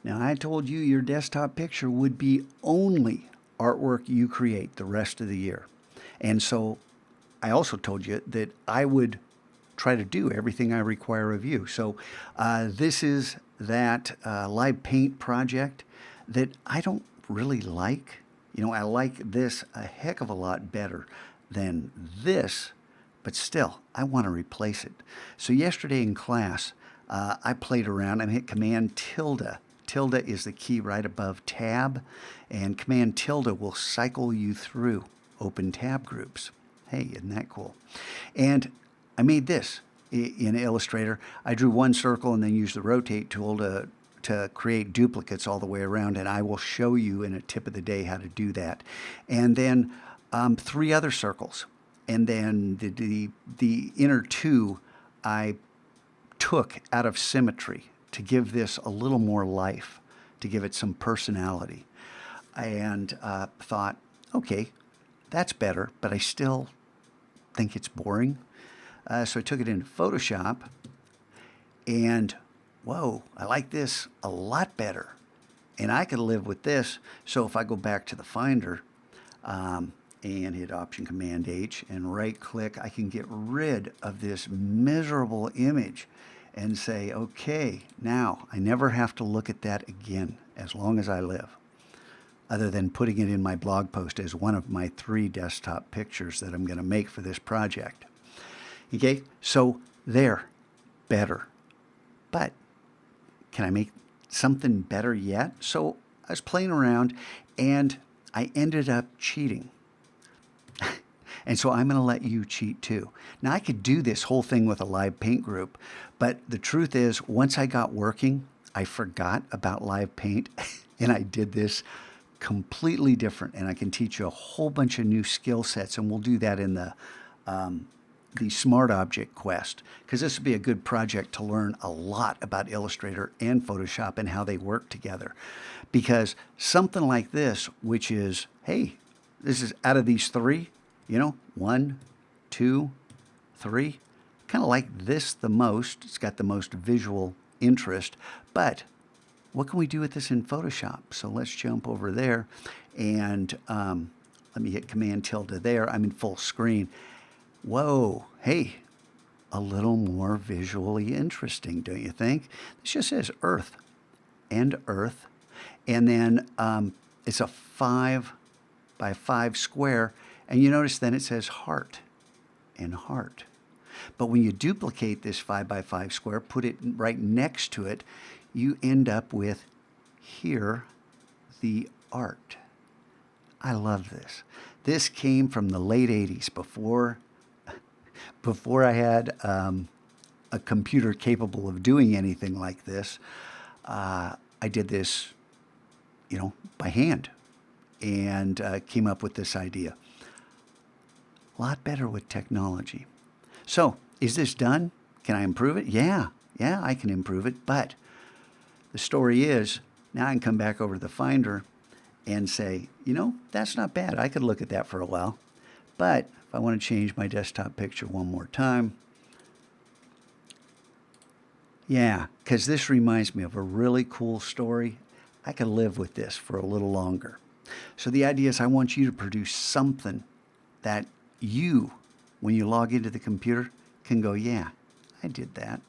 Now, I told you your desktop picture would be only artwork you create the rest of the year. And so I also told you that I would try to do everything I require of you. So this is that live paint project that I don't really like. You know, I like this a heck of a lot better than this, but still, I want to replace it. So yesterday in class, I played around and hit Command tilde. Tilde is the key right above tab, and Command tilde will cycle you through open tab groups. Hey, isn't that cool? And I made this in Illustrator. I drew one circle and then used the rotate tool to create duplicates all the way around, and I will show you in a tip of the day how to do that. And then three other circles, and then the inner two I took out of symmetry to give this a little more life, to give it some personality. And thought, okay, that's better, but I still think it's boring. So I took it into Photoshop, and whoa, I like this a lot better. And I could live with this. So if I go back to the Finder and hit Option Command H and right click, I can get rid of this miserable image and say, okay, now I never have to look at that again as long as I live, other than putting it in my blog post as one of my 3 desktop pictures that I'm going to make for this project. Okay, so there, better. But can I make something better yet? So I was playing around and I ended up cheating. And so I'm going to let you cheat too. Now I could do this whole thing with a live paint group, but the truth is once I got working, I forgot about live paint and I did this completely different, and I can teach you a whole bunch of new skill sets, and we'll do that in the Smart Object Quest, because this would be a good project to learn a lot about Illustrator and Photoshop and how they work together. Because something like this, which is, hey, this is out of these 3, you know, 1, 2, 3, kind of like this the most. It's got the most visual interest, but what can we do with this in Photoshop? So let's jump over there and let me hit Command tilde there. I'm in full screen. Whoa, hey, a little more visually interesting, don't you think? This just says Earth and Earth. And then it's a 5 by 5 square. And you notice then it says heart and heart. But when you duplicate this 5 by 5 square, put it right next to it, you end up with here, the art. I love this. This came from the late 80s, before I had a computer capable of doing anything like this. I did this, you know, by hand, and came up with this idea. A lot better with technology. So, is this done? Can I improve it? Yeah, I can improve it, but the story is, now I can come back over to the Finder and say, you know, that's not bad. I could look at that for a while. But if I want to change my desktop picture one more time, yeah, because this reminds me of a really cool story. I could live with this for a little longer. So the idea is I want you to produce something that you, when you log into the computer, can go, yeah, I did that.